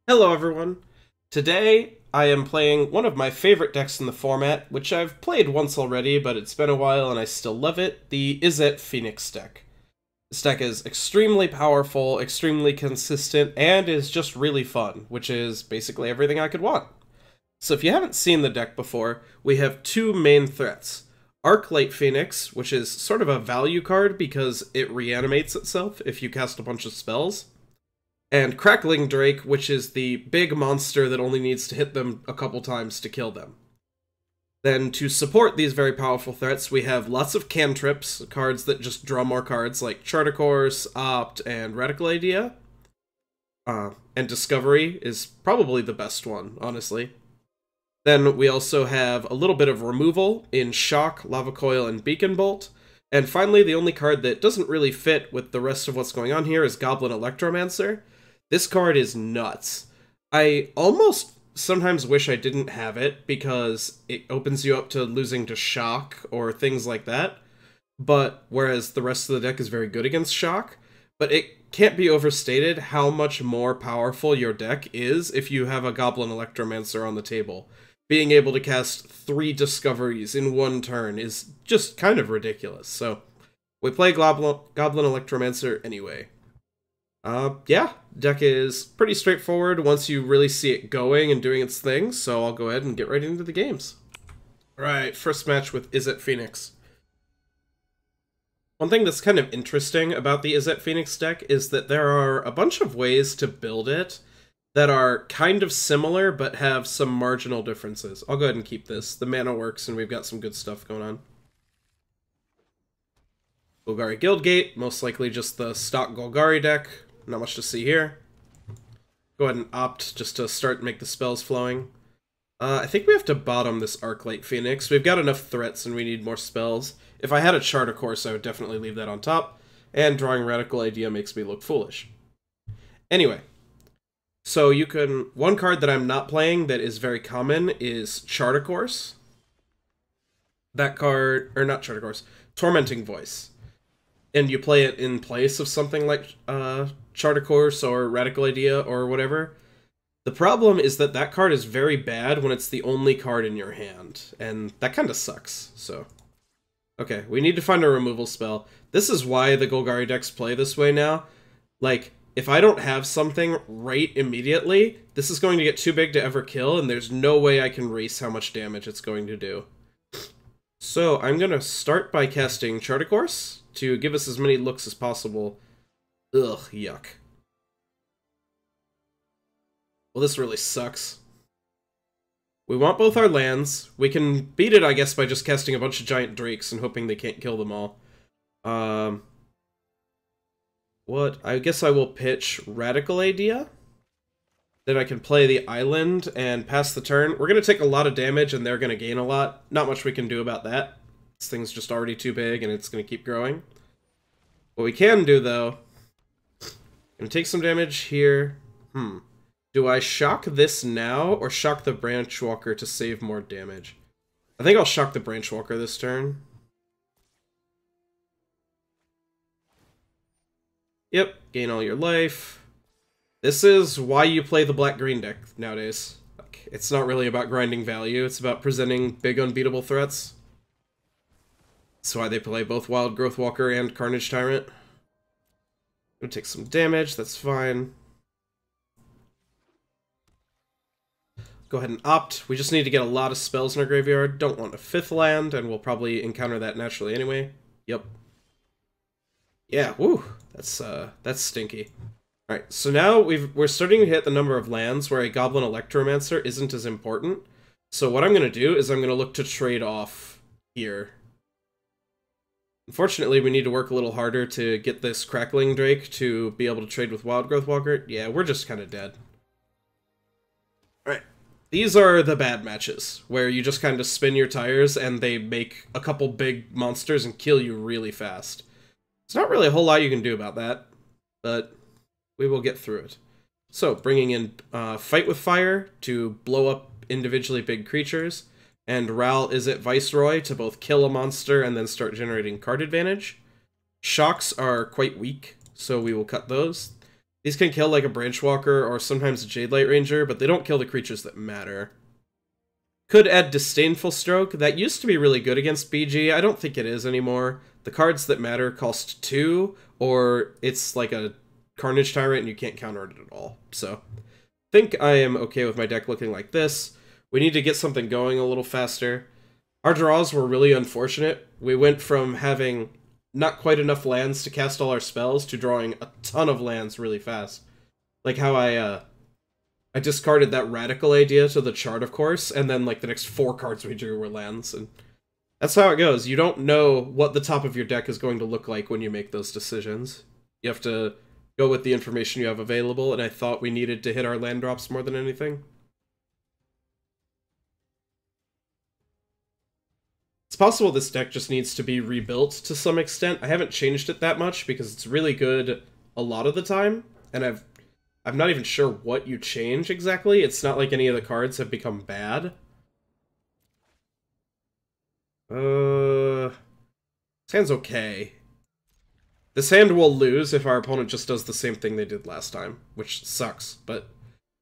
Hello everyone! Today I am playing one of my favorite decks in the format, which I've played once already, but it's been a while and I still love it, the Izzet Phoenix deck. This deck is extremely powerful, extremely consistent, and is just really fun, which is basically everything I could want. So if you haven't seen the deck before, we have two main threats. Arclight Phoenix, which is sort of a value card because it reanimates itself if you cast a bunch of spells, and Crackling Drake, which is the big monster that only needs to hit them a couple times to kill them. Then, to support these very powerful threats, we have lots of cantrips, cards that just draw more cards, like Charter Course, Opt, and Radical Idea. And Discovery is probably the best one, honestly. Then we also have a little bit of removal in Shock, Lava Coil, and Beacon Bolt. And finally, the only card that doesn't really fit with the rest of what's going on here is Goblin Electromancer. This card is nuts. I almost sometimes wish I didn't have it because it opens you up to losing to Shock or things like that. But whereas the rest of the deck is very good against Shock, but it can't be overstated how much more powerful your deck is if you have a Goblin Electromancer on the table. Being able to cast 3 discoveries in one turn is just kind of ridiculous. So we play Goblin Electromancer anyway. Yeah, deck is pretty straightforward once you really see it going and doing its thing, so I'll go ahead and get right into the games. Alright, first match with Izzet Phoenix. One thing that's kind of interesting about the Izzet Phoenix deck is that there are a bunch of ways to build it that are kind of similar but have some marginal differences. I'll go ahead and keep this. The mana works and we've got some good stuff going on. Fiery Guildgate, most likely just the stock Golgari deck. Not much to see here. Go ahead and opt just to start and make the spells flowing. I think we have to bottom this Arclight Phoenix. We've got enough threats and we need more spells. If I had a Charter Course, I would definitely leave that on top. And drawing Radical Idea makes me look foolish. Anyway. So you can... One card that I'm not playing that is very common is Charter Course. That card... Or not Charter Course. Tormenting Voice. And you play it in place of something like Charter Course or Radical Idea or whatever. The problem is that that card is very bad when it's the only card in your hand, and that kind of sucks, so... Okay, we need to find a removal spell. This is why the Golgari decks play this way now. Like, if I don't have something right immediately, this is going to get too big to ever kill, and there's no way I can race how much damage it's going to do. So, I'm gonna start by casting Charter Course to give us as many looks as possible. Ugh, yuck. Well, this really sucks. We want both our lands. We can beat it, I guess, by just casting a bunch of giant drakes and hoping they can't kill them all. What? I guess I will pitch Radical Idea. Then I can play the island and pass the turn. We're going to take a lot of damage and they're going to gain a lot. Not much we can do about that. This thing's just already too big and it's going to keep growing. What we can do, though... I'm going to take some damage here. Do I shock this now or shock the Branchwalker to save more damage? I think I'll shock the Branchwalker this turn. Yep, gain all your life. This is why you play the black-green deck nowadays. Like, it's not really about grinding value, it's about presenting big unbeatable threats. That's why they play both Wild Growth Walker and Carnage Tyrant. I'm gonna take some damage, that's fine. Go ahead and opt. We just need to get a lot of spells in our graveyard. Don't want a 5th land, and we'll probably encounter that naturally anyway. Yep. Yeah, woo. That's stinky. Alright, so now we're starting to hit the number of lands where a Goblin Electromancer isn't as important. So what I'm going to do is I'm going to look to trade off here. Unfortunately, we need to work a little harder to get this Crackling Drake to be able to trade with Wild Growth Walker. Yeah, we're just kind of dead. Alright. These are the bad matches, where you just kind of spin your tires and they make a couple big monsters and kill you really fast. There's not really a whole lot you can do about that, but we will get through it. So, bringing in Fight with Fire to blow up individually big creatures, and Ral Izzet Viceroy to both kill a monster and then start generating card advantage. Shocks are quite weak, so we will cut those. These can kill like a Branchwalker or sometimes a Jadelight Ranger, but they don't kill the creatures that matter. Could add Disdainful Stroke. That used to be really good against BG. I don't think it is anymore. The cards that matter cost 2, or it's like a Carnage Tyrant and you can't counter it at all. So, I think I am okay with my deck looking like this. We need to get something going a little faster. Our draws were really unfortunate. We went from having not quite enough lands to cast all our spells to drawing a ton of lands really fast. Like how I discarded that Radical idea to the chart, of course, and then like the next 4 cards we drew were lands, and that's how it goes. You don't know what the top of your deck is going to look like when you make those decisions. You have to go with the information you have available, and I thought we needed to hit our land drops more than anything. It's possible this deck just needs to be rebuilt to some extent. I haven't changed it that much because it's really good a lot of the time, and I'm not even sure what you change exactly. It's not like any of the cards have become bad. This hand's okay. This hand will lose if our opponent just does the same thing they did last time, which sucks, but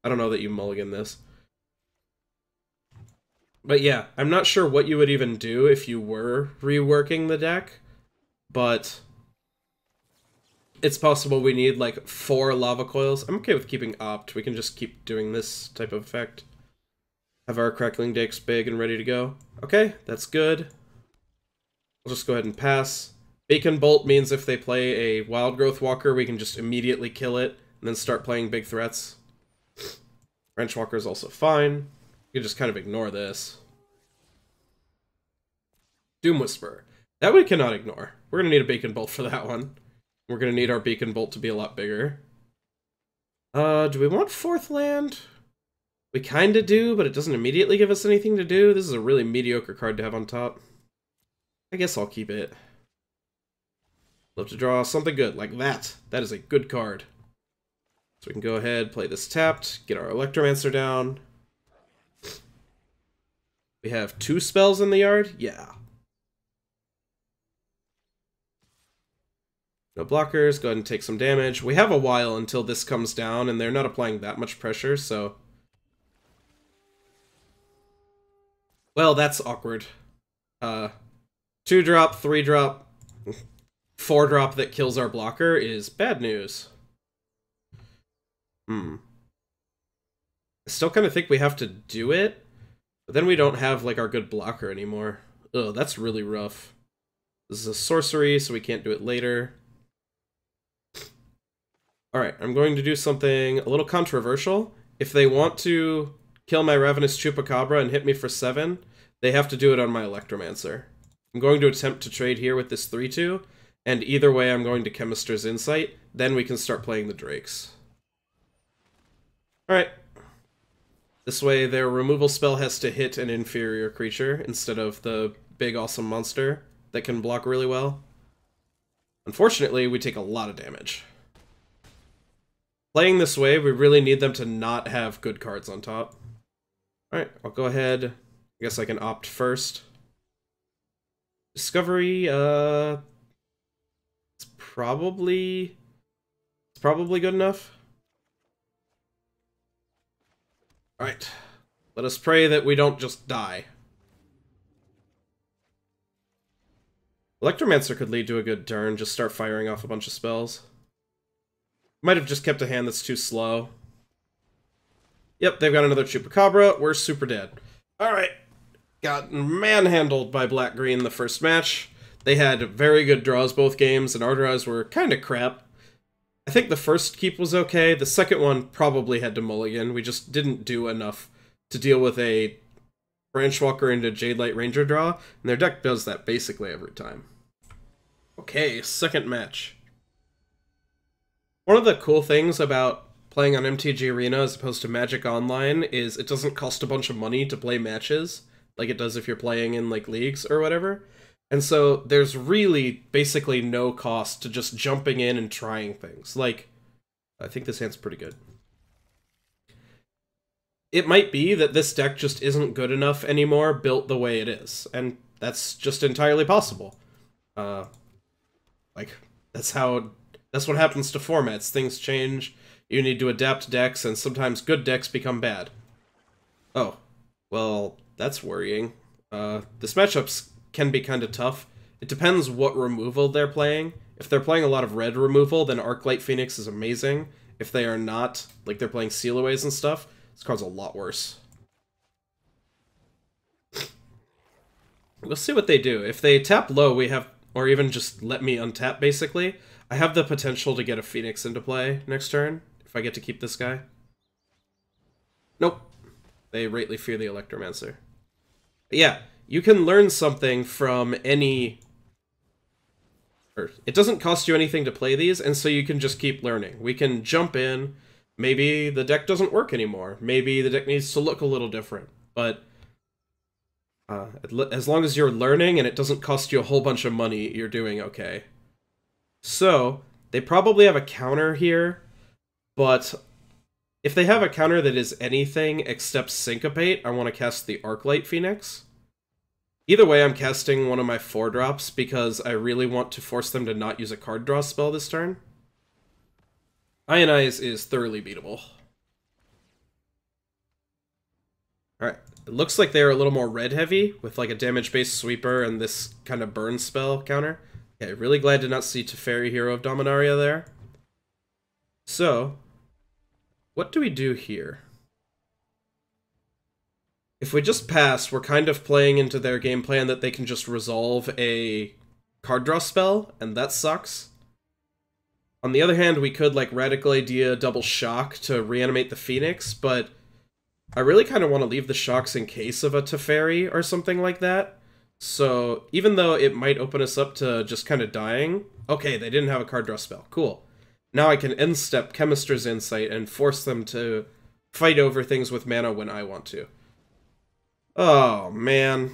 I don't know that you mulligan this. But yeah, I'm not sure what you would even do if you were reworking the deck, but it's possible we need like 4 Lava Coils. I'm okay with keeping Opt. We can just keep doing this type of effect. Have our Crackling Drakes big and ready to go. Okay, that's good. I'll just go ahead and pass. Bacon Bolt means if they play a Wild Growth Walker, we can just immediately kill it and then start playing big threats. Branch Walker is also fine. You can just kind of ignore this. Doom Whisperer. That we cannot ignore. We're going to need a Bacon Bolt for that one. We're going to need our Beacon Bolt to be a lot bigger. Do we want 4th land? We kind of do, but it doesn't immediately give us anything to do. This is a really mediocre card to have on top. I guess I'll keep it. Love to draw something good, like that. That is a good card. So we can go ahead, play this tapped, get our Electromancer down. We have 2 spells in the yard? Yeah. No blockers, go ahead and take some damage. We have a while until this comes down, and they're not applying that much pressure, so... Well, that's awkward. 2-drop, 3-drop, 4-drop that kills our blocker is bad news. I still kind of think we have to do it, but then we don't have, like, our good blocker anymore. Ugh, that's really rough. This is a sorcery, so we can't do it later. Alright, I'm going to do something a little controversial. If they want to kill my Ravenous Chupacabra and hit me for 7, they have to do it on my Electromancer. I'm going to attempt to trade here with this 3-2, and either way I'm going to Chemister's Insight, then we can start playing the Drakes. Alright. This way their removal spell has to hit an inferior creature instead of the big awesome monster that can block really well. Unfortunately, we take a lot of damage. Playing this way, we really need them to not have good cards on top. Alright, I'll go ahead. I guess I can opt first. Discovery, it's probably good enough. Alright. Let us pray that we don't just die. Electromancer could lead to a good turn, just start firing off a bunch of spells. Might have just kept a hand that's too slow. Yep, they've got another Chupacabra. We're super dead. Alright. Got manhandled by Black-Green the first match. They had very good draws both games, and our draws were kind of crap. I think the first keep was okay. The second one probably had to mulligan. We just didn't do enough to deal with a Branchwalker into Jadelight Ranger draw, and their deck does that basically every time. Okay, second match. One of the cool things about playing on MTG Arena as opposed to Magic Online is it doesn't cost a bunch of money to play matches, like it does if you're playing in like leagues or whatever. And so there's really basically no cost to just jumping in and trying things. Like, I think this hand's pretty good. It might be that this deck just isn't good enough anymore built the way it is, and that's just entirely possible. Like, that's what happens to formats. Things change. You need to adapt decks, and sometimes good decks become bad. Oh, well, that's worrying. This matchup can be kind of tough. It depends what removal they're playing. If they're playing a lot of red removal, then Arclight Phoenix is amazing. If they are not, like they're playing Sealaways and stuff, this card's a lot worse. We'll see what they do. If they tap low, we have, or even just let me untap, basically, I have the potential to get a Phoenix into play next turn, if I get to keep this guy. Nope. They rightly fear the Electromancer. But yeah, you can learn something from any... It doesn't cost you anything to play these, and so you can just keep learning. We can jump in. Maybe the deck doesn't work anymore. Maybe the deck needs to look a little different. But as long as you're learning and it doesn't cost you a whole bunch of money, you're doing okay. So, they probably have a counter here, but if they have a counter that is anything except Syncopate, I want to cast the Arclight Phoenix. Either way, I'm casting one of my 4-drops because I really want to force them to not use a card draw spell this turn. Ionize is thoroughly beatable. Alright, it looks like they're a little more red-heavy, with like a damage-based sweeper and this kind of burn spell counter. Okay, really glad to not see Teferi, Hero of Dominaria there. So, what do we do here? If we just pass, we're kind of playing into their game plan that they can just resolve a card draw spell, and that sucks. On the other hand, we could, like, Radical Idea double shock to reanimate the Phoenix, but I really kind of want to leave the shocks in case of a Teferi or something like that. So, even though it might open us up to just kind of dying... Okay, they didn't have a card draw spell. Cool. Now I can end step Chemister's Insight and force them to fight over things with mana when I want to. Oh, man.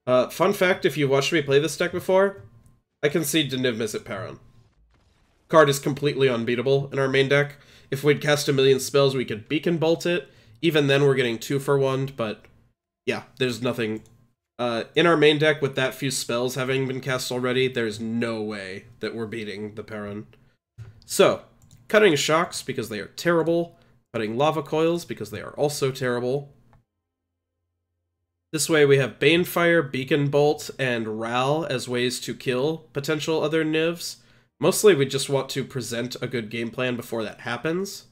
Fun fact, if you watched me play this deck before, I concede to Niv-Mizzet Parun. Card is completely unbeatable in our main deck. If we'd cast a million spells, we could Beacon Bolt it. Even then, we're getting 2 for 1, but yeah, there's nothing. In our main deck, with that few spells having been cast already, there's no way that we're beating the Parun. So, cutting shocks because they are terrible. Cutting Lava Coils because they are also terrible. This way we have Banefire, Beacon Bolt, and Ral as ways to kill potential other Nivs. Mostly we just want to present a good game plan before that happens.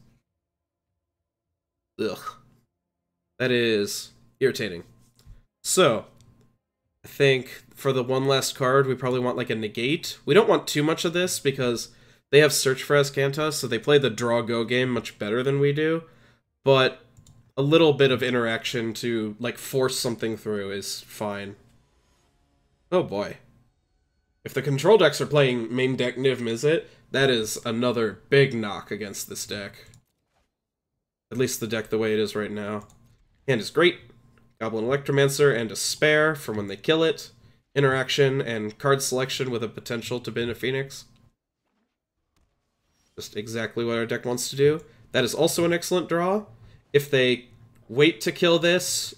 Ugh. That is irritating. So, I think for the one last card we probably want like a Negate. We don't want too much of this because they have Search for Azcanta, so they play the draw-go game much better than we do, but a little bit of interaction to, like, force something through is fine. Oh boy. If the control decks are playing main deck Niv-Mizzet, that is another big knock against this deck. At least the deck the way it is right now. Hand is great. Goblin Electromancer and a spare for when they kill it. Interaction and card selection with a potential to bin a Phoenix. Just exactly what our deck wants to do. That is also an excellent draw. If they wait to kill this,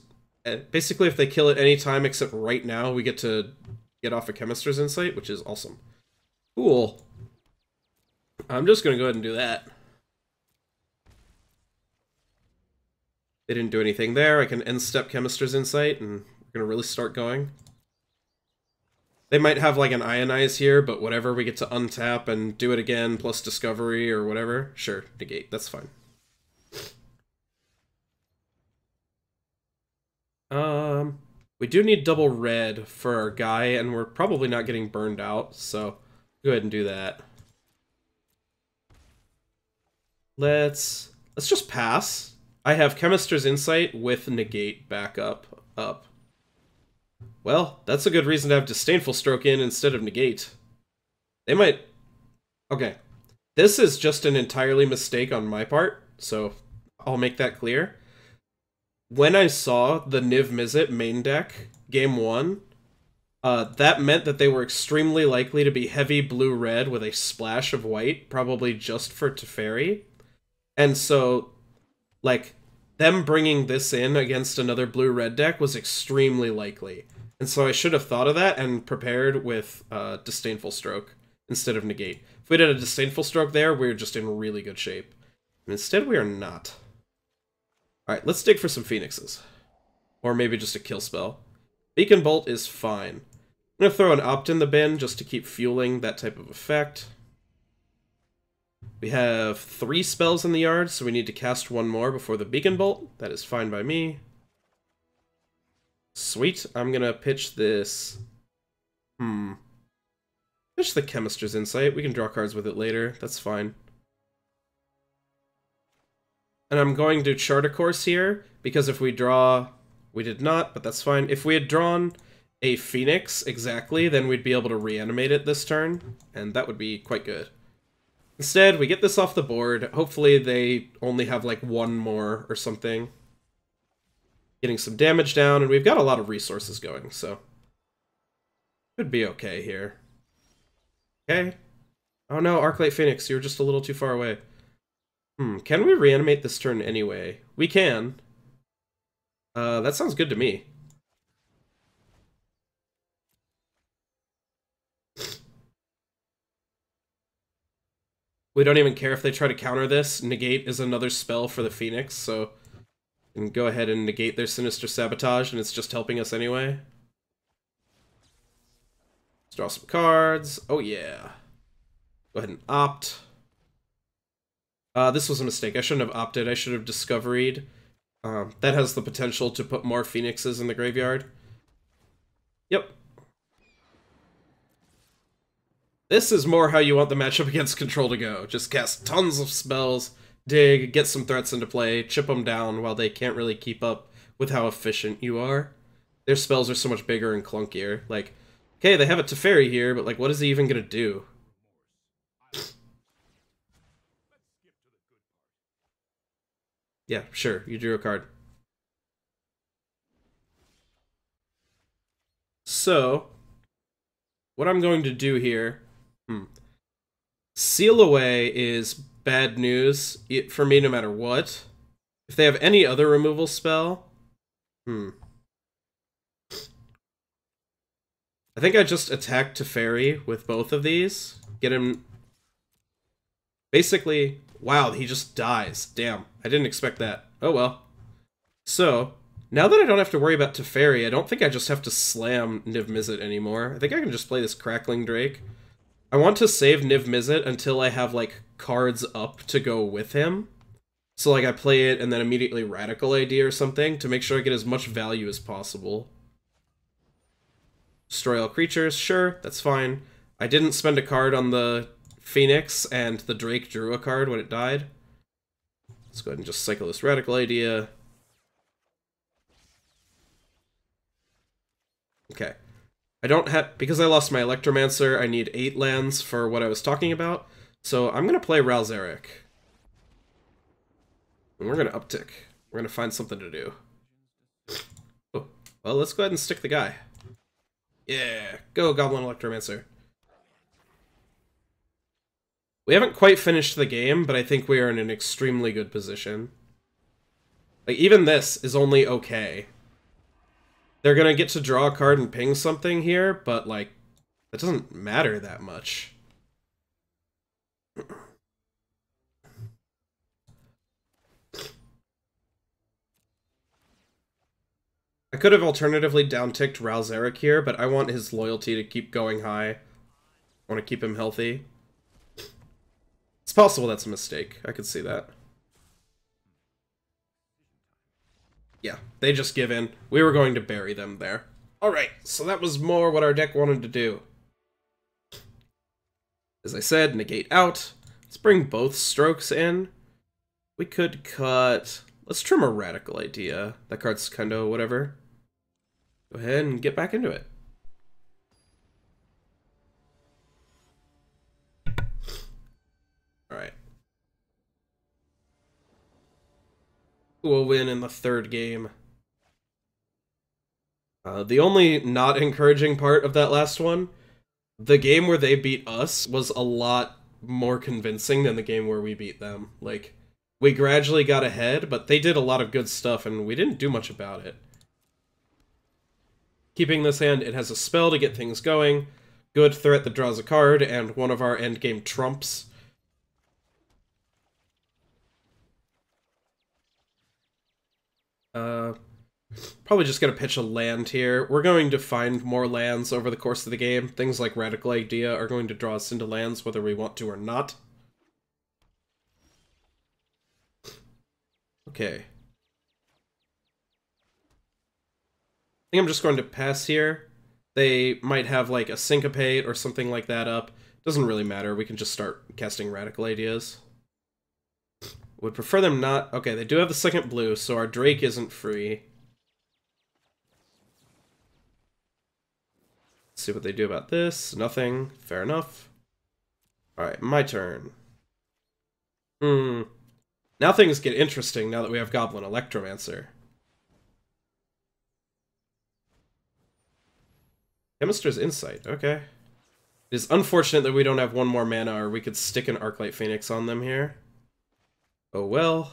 basically if they kill it any time except right now, we get to get off a Chemister's Insight, which is awesome. Cool. I'm just going to go ahead and do that. They didn't do anything there. I can end step Chemister's Insight, and we're going to really start going. They might have like an Ionize here, but whatever, we get to untap and do it again, plus Discovery or whatever. Sure, Negate, that's fine. We do need double red for our guy, and we're probably not getting burned out, so go ahead and do that. Let's just pass. I have Chemister's Insight with Negate back up. Well, that's a good reason to have Disdainful Stroke in instead of Negate. They might... Okay. This is just an entirely mistake on my part, so I'll make that clear. When I saw the Niv-Mizzet main deck, game 1, that meant that they were extremely likely to be heavy blue-red with a splash of white, probably just for Teferi. And so, like, them bringing this in against another blue-red deck was extremely likely. And so I should have thought of that and prepared with Disdainful Stroke instead of Negate. If we did a Disdainful Stroke there, we're just in really good shape. And instead, we are not. Alright, let's dig for some Phoenixes. Or maybe just a kill spell. Beacon Bolt is fine. I'm going to throw an Opt in the bin just to keep fueling that type of effect. We have 3 spells in the yard, so we need to cast 1 more before the Beacon Bolt. That is fine by me. Sweet. I'm going to pitch this... Pitch the Chemister's Insight. We can draw cards with it later. That's fine. And I'm going to chart a course here, because if we draw... We did not, but that's fine. If we had drawn a Phoenix exactly, then we'd be able to reanimate it this turn, and that would be quite good. Instead, we get this off the board. Hopefully they only have like 1 more or something. Getting some damage down, and we've got a lot of resources going, so... Could be okay here. Okay. Oh no, Arclight Phoenix, you're just a little too far away. Can we reanimate this turn anyway? We can. That sounds good to me. We don't even care if they try to counter this. Negate is another spell for the Phoenix, so... We can go ahead and negate their Sinister Sabotage, and it's just helping us anyway. Let's draw some cards. Oh yeah. Go ahead and opt. This was a mistake. I shouldn't have opted. I should have discoveried. That has the potential to put more Phoenixes in the graveyard. Yep. This is more how you want the matchup against Control to go. Just cast tons of spells, dig, get some threats into play, chip them down while they can't really keep up with how efficient you are. Their spells are so much bigger and clunkier. Like, okay, they have a Teferi here, but like, what is he even gonna do? Yeah, sure, you drew a card. So, what I'm going to do here... Seal Away is bad news for me no matter what. If they have any other removal spell... I think I just attack Teferi with both of these. Get him... Basically... Wow, he just dies. Damn, I didn't expect that. Oh well. So, now that I don't have to worry about Teferi, I don't think I just have to slam Niv-Mizzet anymore. I think I can just play this Crackling Drake. I want to save Niv-Mizzet until I have, like, cards up to go with him. So, like, I play it and then immediately Radical ID or something to make sure I get as much value as possible. Destroy all creatures, sure, that's fine. I didn't spend a card on the Phoenix, and the Drake drew a card when it died. Let's go ahead and just cycle this Radical Idea. Okay. I don't have... Because I lost my Electromancer, I need 8 lands for what I was talking about. So I'm going to play Ralzeric. And we're going to uptick. We're going to find something to do. Oh, well, let's go ahead and stick the guy. Yeah, go Goblin Electromancer. We haven't quite finished the game, but I think we are in an extremely good position. Like, even this is only okay. They're gonna get to draw a card and ping something here, but, like, that doesn't matter that much. I could have alternatively down-ticked Ralzeric here, but I want his loyalty to keep going high. I want to keep him healthy. It's possible that's a mistake. I could see that. Yeah, they just give in. We were going to bury them there. Alright, so that was more what our deck wanted to do. As I said, negate out. Let's bring both strokes in. We could cut... Let's trim a Radical Idea. That card's kinda whatever. Go ahead and get back into it. Alright. Who will win in the third game? The only not encouraging part of that last one, the game where they beat us was a lot more convincing than the game where we beat them. Like, we gradually got ahead, but they did a lot of good stuff, and we didn't do much about it. Keeping this hand, it has a spell to get things going. good threat that draws a card, and one of our endgame trumps. Probably just gonna pitch a land here. We're going to find more lands over the course of the game. Things like Radical Idea are going to draw us into lands whether we want to or not. Okay. I think I'm just going to pass here. They might have like a Syncopate or something like that up. Doesn't really matter. We can just start casting Radical Ideas. Would prefer them not... Okay, they do have the second blue, so our Drake isn't free. Let's see what they do about this. Nothing. Fair enough. Alright, my turn. Now things get interesting now that we have Goblin Electromancer. Chemister's Insight, okay. It is unfortunate that we don't have one more mana, or we could stick an Arclight Phoenix on them here. Oh well.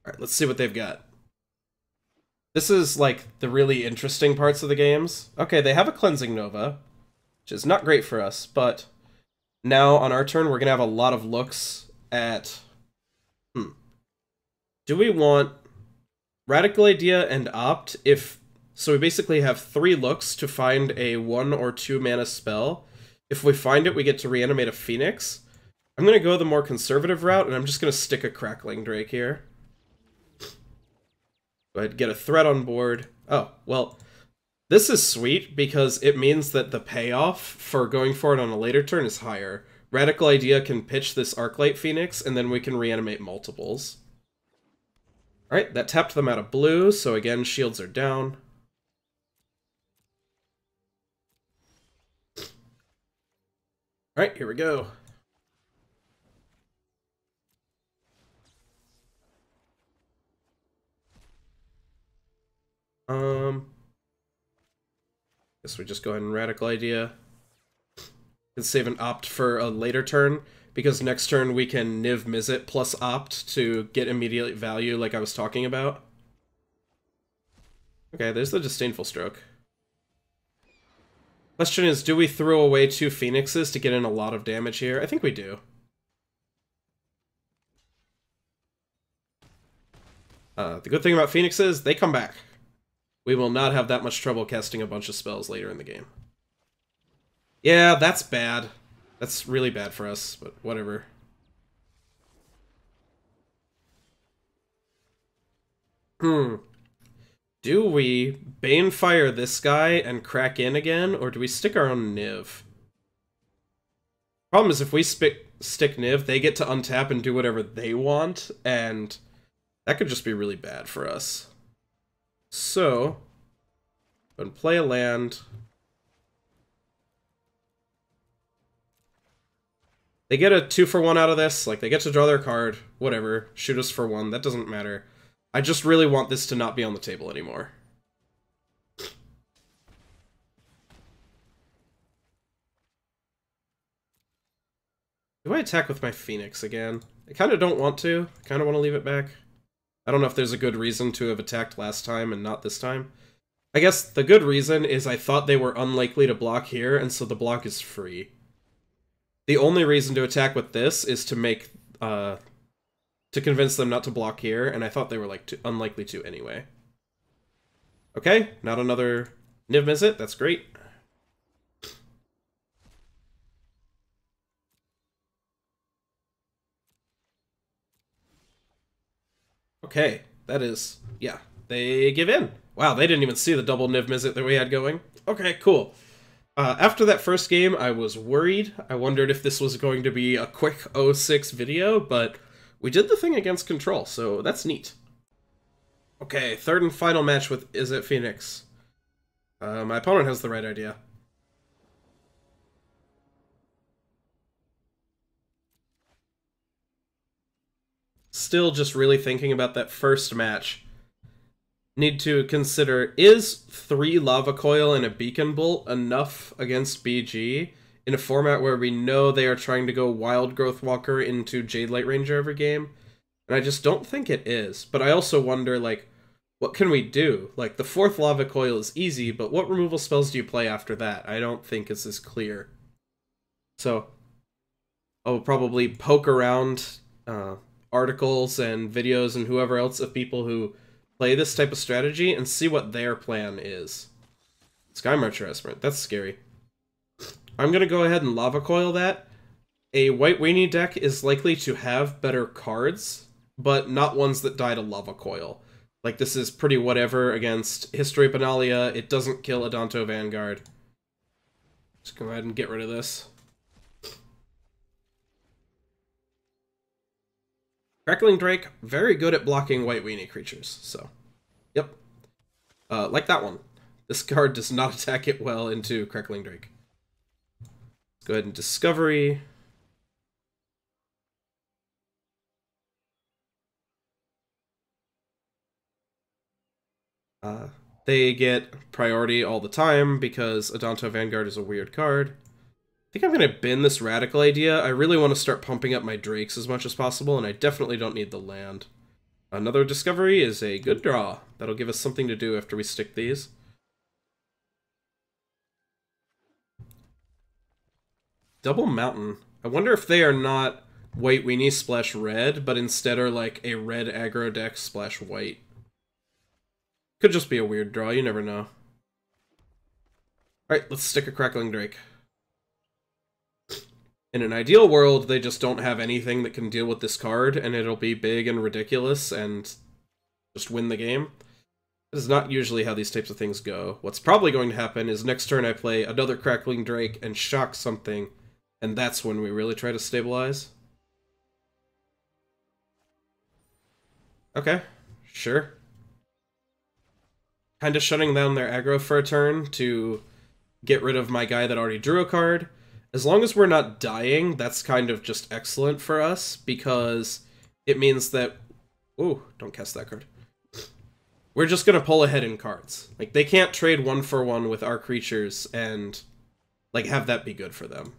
Alright, let's see what they've got. This is, like, the really interesting parts of the games. Okay, they have a Cleansing Nova, which is not great for us, but now on our turn we're gonna have a lot of looks at... Do we want Radical Idea and Opt if... So we basically have 3 looks to find a 1 or 2 mana spell. If we find it, we get to reanimate a Phoenix. I'm gonna go the more conservative route, and I'm just gonna stick a Crackling Drake here. Go ahead, get a threat on board. Oh, well, this is sweet because it means that the payoff for going for it on a later turn is higher. Radical Idea can pitch this Arclight Phoenix, and then we can reanimate multiples. Alright, that tapped them out of blue, so again, shields are down. Alright, here we go. Guess we just go ahead and Radical Idea. And save an Opt for a later turn, because next turn we can Niv-Mizzet plus Opt to get immediate value like I was talking about. Okay, there's the Disdainful Stroke. Question is, do we throw away 2 Phoenixes to get in a lot of damage here? I think we do. The good thing about Phoenixes, they come back. We will not have that much trouble casting a bunch of spells later in the game. Yeah, that's bad. That's really bad for us, but whatever. Do we Banefire this guy and crack in again, or do we stick our own Niv? Problem is, if we stick Niv, they get to untap and do whatever they want, and that could just be really bad for us. So, go and play a land. They get a 2-for-1 out of this, like, they get to draw their card, whatever, shoot us for 1, that doesn't matter. I just really want this to not be on the table anymore. Do I attack with my Phoenix again? I kind of don't want to. I kind of want to leave it back. I don't know if there's a good reason to have attacked last time and not this time. I guess the good reason is I thought they were unlikely to block here, and so the block is free. The only reason to attack with this is to make, to convince them not to block here, and I thought they were, like, unlikely to anyway. Okay, not another Niv-Mizzet, that's great. Okay, that is... yeah, they give in. Wow, they didn't even see the double Niv-Mizzet that we had going. Okay, cool. After that first game, I was worried. I wondered if this was going to be a quick 0-6 video, but we did the thing against control, so that's neat. Okay, third and final match with Izzet Phoenix. My opponent has the right idea. Still just really thinking about that first match. Need to consider, is 3 Lava Coil and a Beacon Bolt enough against BG in a format where we know they are trying to go Wild Growth Walker into Jade Light Ranger every game? And I just don't think it is. But I also wonder, like, what can we do? Like, the 4th Lava Coil is easy, but what removal spells do you play after that? I don't think it's as clear. So, I'll probably poke around articles and videos and whoever else of people who play this type of strategy and see what their plan is. Sky Marcher Aspirant, that's scary. I'm gonna go ahead and Lava Coil that. A White Weenie deck is likely to have better cards, but not ones that die to Lava Coil. Like, this is pretty whatever against History Benalia. It doesn't kill Adanto Vanguard. Just go ahead and get rid of this. Crackling Drake, very good at blocking White Weenie creatures, so. Yep. Like that one. This card does not attack it well into Crackling Drake. Let's go ahead and Discovery. They get priority all the time because Adanto Vanguard is a weird card. I think I'm going to bin this Radical idea. I really want to start pumping up my Drakes as much as possible, and I definitely don't need the land. Another Discovery is a good draw. That'll give us something to do after we stick these. Double Mountain. I wonder if they are not White Weenie splash red, but instead are like a red aggro deck splash white. Could just be a weird draw, you never know. Alright, let's stick a Crackling Drake. In an ideal world, they just don't have anything that can deal with this card, and it'll be big and ridiculous and just win the game. That is not usually how these types of things go. What's probably going to happen is next turn I play another Crackling Drake and shock something, and that's when we really try to stabilize. Okay, sure. Kind of shutting down their aggro for a turn to get rid of my guy that already drew a card. As long as we're not dying, that's kind of just excellent for us, because it means that... Ooh, don't cast that card. We're just going to pull ahead in cards. Like, they can't trade 1-for-1 with our creatures and, like, have that be good for them.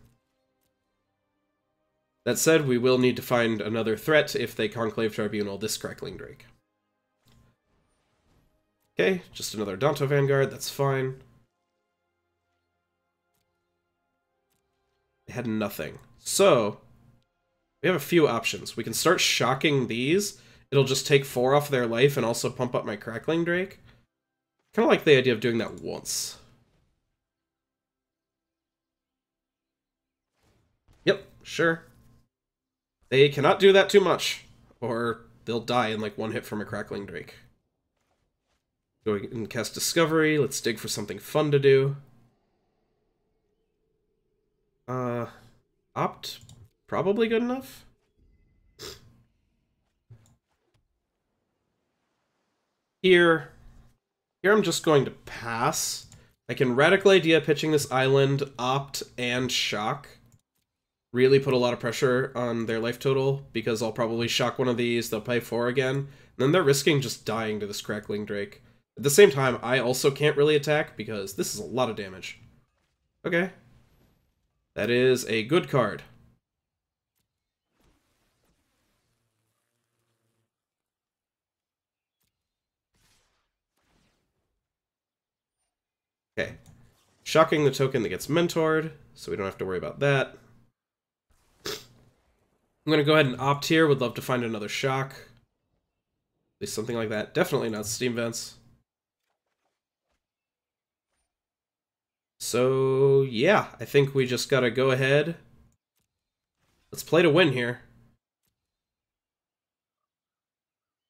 That said, we will need to find another threat if they Conclave Tribunal this Crackling Drake. Okay, just another Adanto Vanguard, that's fine. They had nothing. So, we have a few options. We can start shocking these. It'll just take 4 off their life and also pump up my Crackling Drake. Kind of like the idea of doing that once. Yep, sure. They cannot do that too much, or they'll die in like one hit from a Crackling Drake. Go and cast Discovery. Let's dig for something fun to do. Opt, probably good enough. Here I'm just going to pass. I can Radical Idea pitching this island, opt, and shock. Really put a lot of pressure on their life total, because I'll probably shock one of these, they'll pay 4 again, and then they're risking just dying to this Crackling Drake. At the same time, I also can't really attack, because this is a lot of damage. Okay. That is a good card. Okay. Shocking the token that gets mentored, so we don't have to worry about that. I'm going to go ahead and opt here. Would love to find another shock. At least something like that. Definitely not Steam Vents. So, yeah. I think we just got to go ahead. Let's play to win here.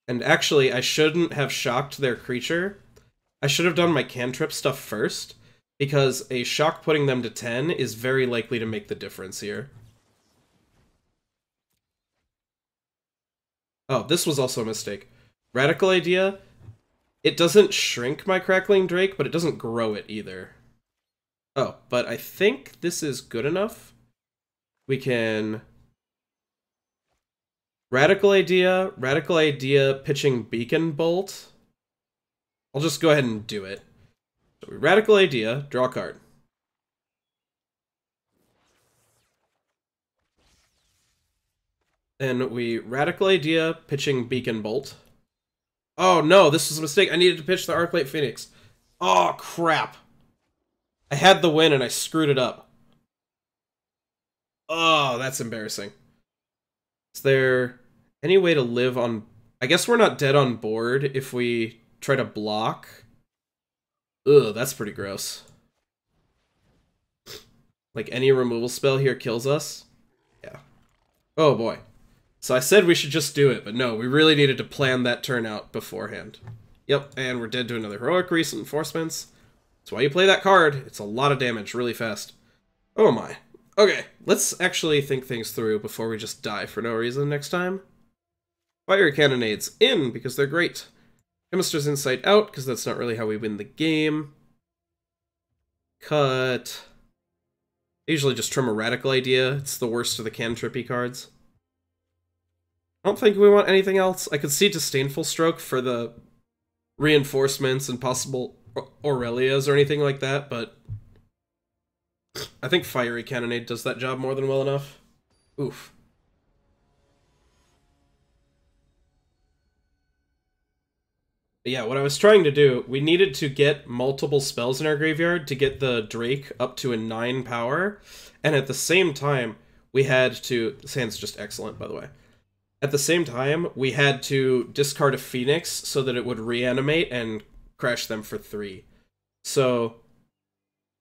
And actually, I shouldn't have shocked their creature. I should have done my cantrip stuff first, because a shock putting them to 10 is very likely to make the difference here. Oh, this was also a mistake. Radical Idea, it doesn't shrink my Crackling Drake, but it doesn't grow it either. Oh, but I think this is good enough. We can... Radical Idea, pitching Beacon Bolt. I'll just go ahead and do it. So we Radical Idea, draw a card. Then we Radical Idea, pitching Beacon Bolt. Oh no, this was a mistake. I needed to pitch the Arclight Phoenix. Oh crap. I had the win and I screwed it up. Oh, that's embarrassing. Is there any way to live on... I guess we're not dead on board if we try to block. Ugh, that's pretty gross. Like, any removal spell here kills us? Yeah. Oh boy. So I said we should just do it, but no, we really needed to plan that turn out beforehand. Yep, and we're dead to another heroic reinforcements. That's why you play that card. It's a lot of damage really fast. Oh my. Okay, let's actually think things through before we just die for no reason next time. Fiery Cannonades in, because they're great. Chemister's Insight out, because that's not really how we win the game. Cut. I usually just trim a Radical Idea. It's the worst of the cantrippy cards. I don't think we want anything else. I could see Disdainful Stroke for the reinforcements and possible Aurelias or anything like that, but I think Fiery Cannonade does that job more than well enough. Oof. But yeah, what I was trying to do, we needed to get multiple spells in our graveyard to get the Drake up to a 9 power, and at the same time, we had to... This hand's just excellent, by the way. At the same time, we had to discard a Phoenix so that it would reanimate and crash them for 3. So...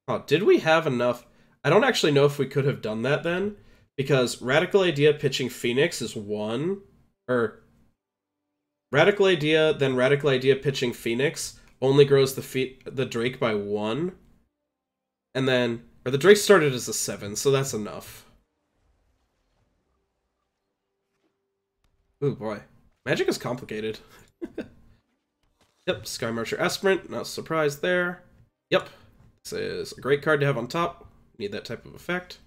Oh, did we have enough? I don't actually know if we could have done that then, because Radical Idea pitching Phoenix is 1, or Radical Idea, then Radical Idea pitching Phoenix only grows the Drake by 1, and then, or the Drake started as a 7, so that's enough. Ooh boy, Magic is complicated. Yep, Sky Marcher Aspirant, no surprise there. Yep. This is a great card to have on top. Need that type of effect.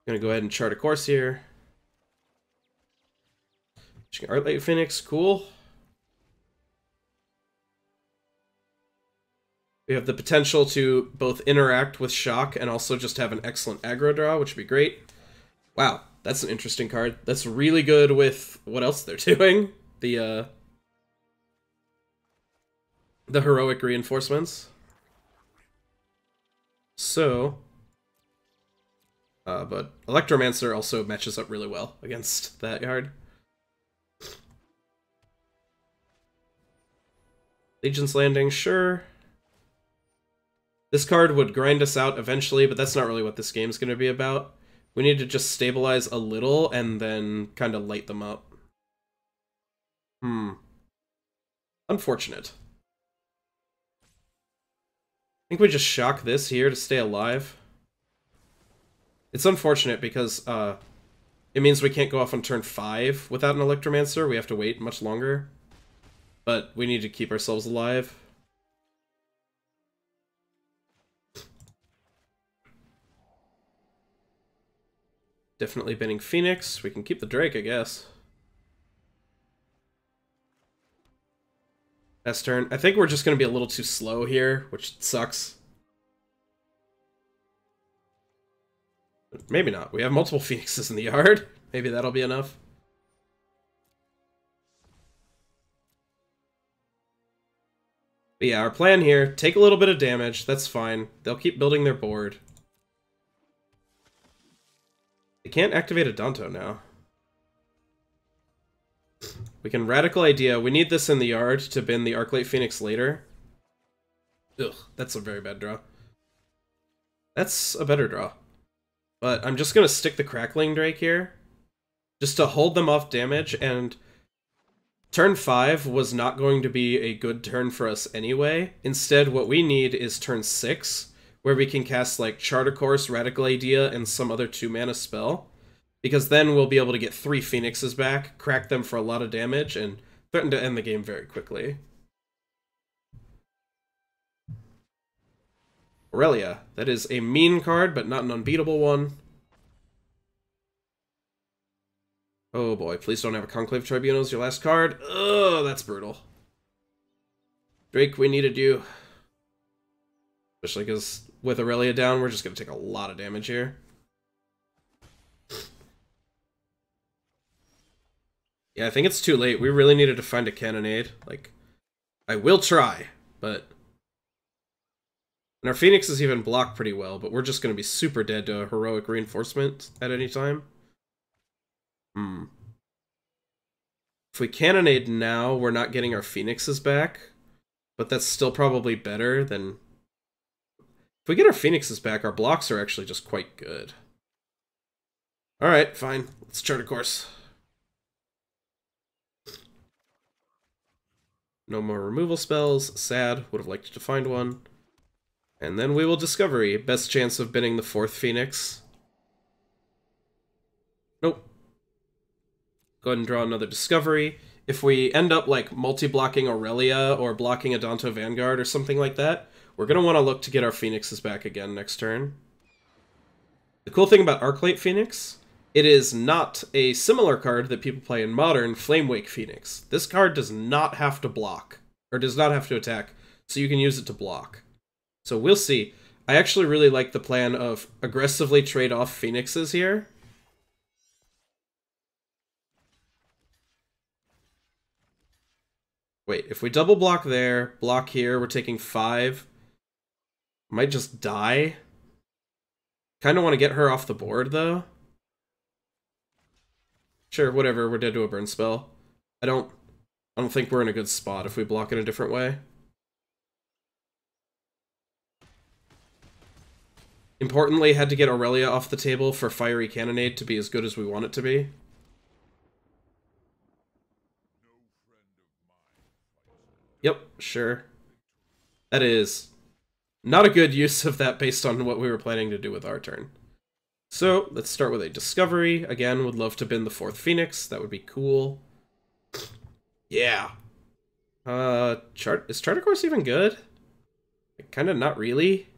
Gonna go ahead and chart a course here. Arclight Phoenix, cool. We have the potential to both interact with Shock and also just have an excellent aggro draw, which would be great. Wow, that's an interesting card. That's really good with what else they're doing. The heroic reinforcements. So, but Electromancer also matches up really well against that card. Legion's Landing, sure. This card would grind us out eventually, but that's not really what this game's going to be about. We need to just stabilize a little and then kind of light them up. Unfortunate. I think we just shock this here to stay alive. It's unfortunate because it means we can't go off on turn 5 without an Electromancer. We have to wait much longer. But we need to keep ourselves alive. Definitely banning Phoenix. We can keep the Drake, I guess. Last turn. I think we're just going to be a little too slow here, which sucks. Maybe not. We have multiple Phoenixes in the yard. Maybe that'll be enough. But yeah, our plan here, take a little bit of damage. That's fine. They'll keep building their board. They can't activate a Danto now. We can Radical Idea. We need this in the yard to bin the Arclight Phoenix later. Ugh, that's a very bad draw. That's a better draw. But I'm just going to stick the Crackling Drake here. Just to hold them off damage, and turn 5 was not going to be a good turn for us anyway. Instead, what we need is turn 6, where we can cast like Charter Course, Radical Idea, and some other 2-mana spell. Because then we'll be able to get 3 Phoenixes back, crack them for a lot of damage, and threaten to end the game very quickly. Aurelia. That is a mean card, but not an unbeatable one. Oh boy, please don't have a Conclave Tribunal as your last card. Ugh, that's brutal. Drake, we needed you. Especially because with Aurelia down, we're just going to take a lot of damage here. Yeah, I think it's too late. We really needed to find a Cannonade. Like, I will try, but... And our Phoenix is even blocked pretty well, but we're just going to be super dead to a heroic reinforcement at any time. If we Cannonade now, we're not getting our Phoenixes back, but that's still probably better than... If we get our Phoenixes back, our blocks are actually just quite good. Alright, fine. Let's chart a course. No more removal spells. Sad. Would have liked to find one. And then we will Discovery. Best chance of binning the 4th Phoenix. Nope. Go ahead and draw another Discovery. If we end up, like, multi-blocking Aurelia or blocking a Danto Vanguard or something like that, we're going to want to look to get our Phoenixes back again next turn. The cool thing about Arclight Phoenix, it is not a similar card that people play in Modern, Flamewake Phoenix. This card does not have to block, or does not have to attack, so you can use it to block. So we'll see. I actually really like the plan of aggressively trade off Phoenixes here. Wait, if we double block there, block here, we're taking 5. Might just die. Kind of want to get her off the board, though. Sure, whatever, we're dead to a burn spell. I don't think we're in a good spot if we block in a different way. Importantly, had to get Aurelia off the table for Fiery Cannonade to be as good as we want it to be. Yep, sure. That is not a good use of that based on what we were planning to do with our turn. So, let's start with a Discovery. Again, would love to bin the 4th Phoenix. That would be cool. Yeah. Is Charter Course even good? Kind of not really.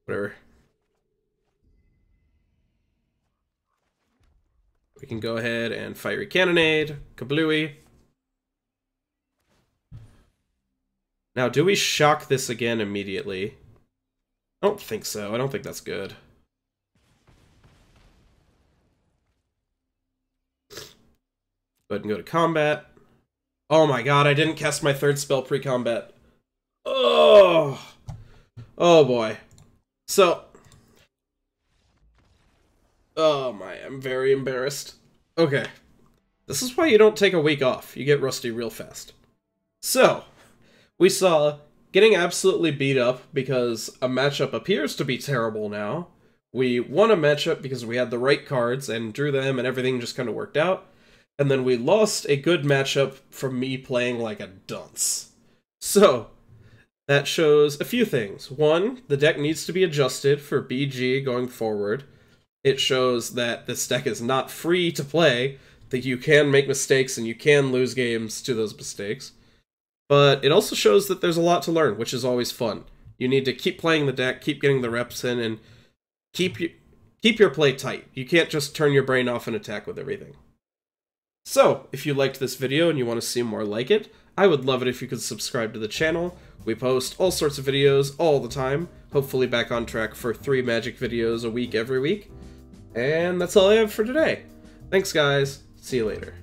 Whatever. We can go ahead and Fiery Cannonade. Kablooey. Now, do we shock this again immediately? I don't think so. I don't think that's good. Go ahead and go to combat. Oh my god, I didn't cast my 3rd spell pre-combat. Oh! Oh boy. So... Oh my, I'm very embarrassed. Okay. This is why you don't take a week off. You get rusty real fast. So... We saw getting absolutely beat up because a matchup appears to be terrible now. We won a matchup because we had the right cards and drew them and everything just kind of worked out. And then we lost a good matchup from me playing like a dunce. So, that shows a few things. One, the deck needs to be adjusted for BG going forward. It shows that this deck is not free to play, that you can make mistakes and you can lose games to those mistakes. But it also shows that there's a lot to learn, which is always fun. You need to keep playing the deck, keep getting the reps in, and keep your play tight. You can't just turn your brain off and attack with everything. So, if you liked this video and you want to see more like it, I would love it if you could subscribe to the channel. We post all sorts of videos all the time, hopefully back on track for 3 Magic videos a week every week. And that's all I have for today. Thanks guys, see you later.